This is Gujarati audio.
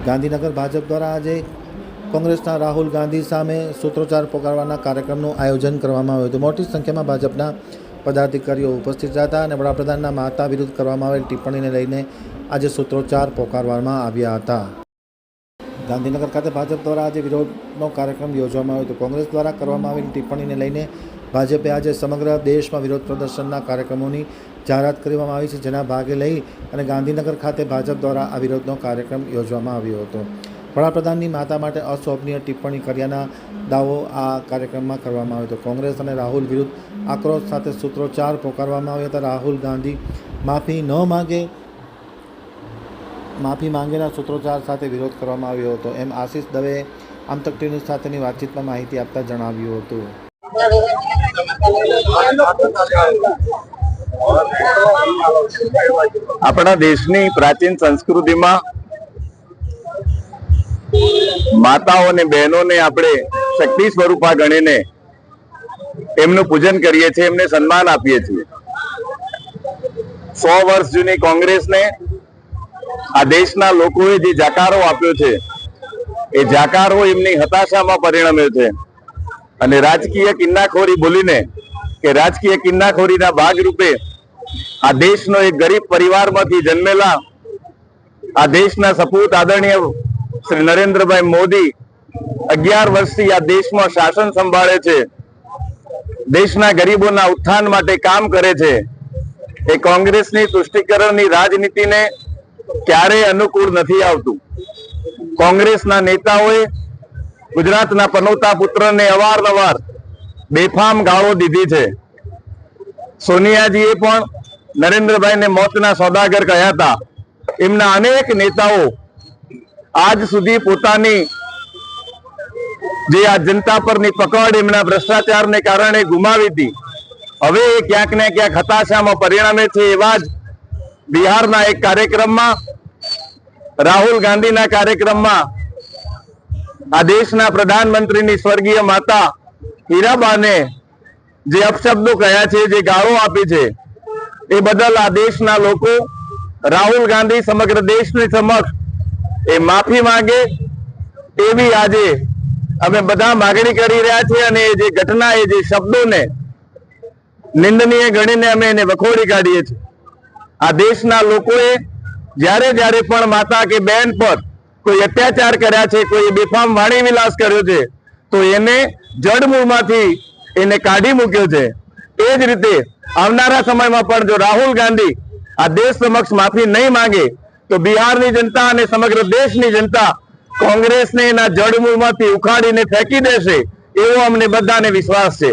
ગાંધીનગર ભાજપ દ્વારા આજે કોંગ્રેસના રાહુલ ગાંધી સામે સૂત્રોચ્ચાર પોકારવાના કાર્યક્રમનું આયોજન કરવામાં આવ્યું હતું। મોટી સંખ્યામાં ભાજપના પદાધિકારીઓ ઉપસ્થિત હતા અને વડાપ્રધાનના માતા વિરુદ્ધ કરવામાં આવેલ ટિપ્પણીને લઈને આજે સૂત્રોચ્ચાર પોકારવામાં આવ્યા હતા। ગાંધીનગર ખાતે ભાજપ દ્વારા આજે વિરોધનો કાર્યક્રમ યોજવામાં આવ્યો હતો। કોંગ્રેસ દ્વારા કરવામાં આવેલી ટિપ્પણીને લઈને ભાજપે આજે સમગ્ર દેશમાં વિરોધ પ્રદર્શનના કાર્યક્રમોની જાહેરાત કરવામાં આવી છે, જેના ભાગે લઈ અને ગાંધીનગર ખાતે ભાજપ દ્વારા આ વિરોધનો કાર્યક્રમ યોજવામાં આવ્યો હતો। વડાપ્રધાનની માતા માટે અશોભનીય ટિપ્પણી કર્યાના દાવો આ કાર્યક્રમમાં કરવામાં આવ્યો હતો। કોંગ્રેસ અને રાહુલ વિરુદ્ધ આક્રોશ સાથે સૂત્રોચ્ચાર પોકારવામાં આવ્યા હતા। રાહુલ ગાંધી માફી માંગેના સૂત્રોચ્ચાર સાથે વિરોધ કરવામાં આવ્યો હતો, એમ આશીષ દવેએ આમતક ટીવી સાથેની વાતચીતમાં માહિતી આપતા જણાવ્યું હતું। આપણા દેશની પ્રાચીન સંસ્કૃતિમાં માતાઓ અને બહેનોને આપણે શક્તિ સ્વરૂપા ગણીને એમનું પૂજન કરીએ છીએ, એમને સન્માન આપીએ છીએ। 100 વર્ષ જૂની કોંગ્રેસને આ દેશના લોકોએ જે જાકારો આપ્યો છે, એ જાકારો એમની હતાશામાં પરિણમ્યો છે અને રાજકીય કિન્નાખોરી બોલીને કે રાજકીય કિન્નાખોરીના ભાગરૂપે આ દેશનો એક ગરીબ પરિવારમાંથી જન્મેલા આ દેશના સપૂત આદરણીય શ્રી નરેન્દ્રભાઈ મોદી 11 વર્ષથી આ દેશમાં શાસન સંભાળે છે, દેશના ગરીબોના ઉત્થાન માટે કામ કરે છે। એ કોંગ્રેસની તુષ્ટિકરણની રાજનીતિને ક્યારેય અનુકૂળ નથી આવતું। કોંગ્રેસના નેતાઓએ ગુજરાતના પનોતા પુત્રને અવારનવાર બેફામ ગાળો દીધી છે। સોનિયાજીએ પણ નરેન્દ્રભાઈને મોતના સોદાગર કહ્યા હતા। એમના અનેક નેતાઓ આજ સુધી પોતાની જે આ જનતા પરની પકડ એમના ભ્રષ્ટાચારને કારણે ગુમાવી હતી, હવે એ ક્યાંક ને ક્યાંક હતાશામાં પરિણમે છે। એવા જ બિહારના એક કાર્યક્રમમાં, રાહુલ ગાંધીના કાર્યક્રમમાં આ દેશના પ્રધાનમંત્રીની સ્વર્ગીય માતા હીરાબાને જે અપશબ્દો કહ્યા છે, જે ગાળો આપી છે, એ બદલ આ દેશના લોકો રાહુલ ગાંધી સમગ્ર દેશની સમક્ષ એ માફી માંગે એવી આજે અમે બધા માગણી કરી રહ્યા છીએ અને એ જે ઘટના, એ જે શબ્દોને નિંદનીય ગણીને અમે એને વખોડી કાઢીએ છીએ। આ દેશના લોકોએ જ્યારે જ્યારે પણ માતા કે બહેન પર કોઈ અત્યાચાર કર્યા છે, કોઈ બેફામ વાણી વિલાસ કર્યો છે, તો એને જડમૂળમાંથી એને કાઢી મૂક્યો છે। એ જ રીતે આવનારા સમયમાં પણ જો રાહુલ ગાંધી આ દેશ સમક્ષ માફી નહીં માંગે તો બિહારની જનતા અને સમગ્ર દેશની જનતા કોંગ્રેસને એના જડમૂળમાંથી ઉખાડીને ફેંકી દેશે, એવો અમને બધાને વિશ્વાસ છે।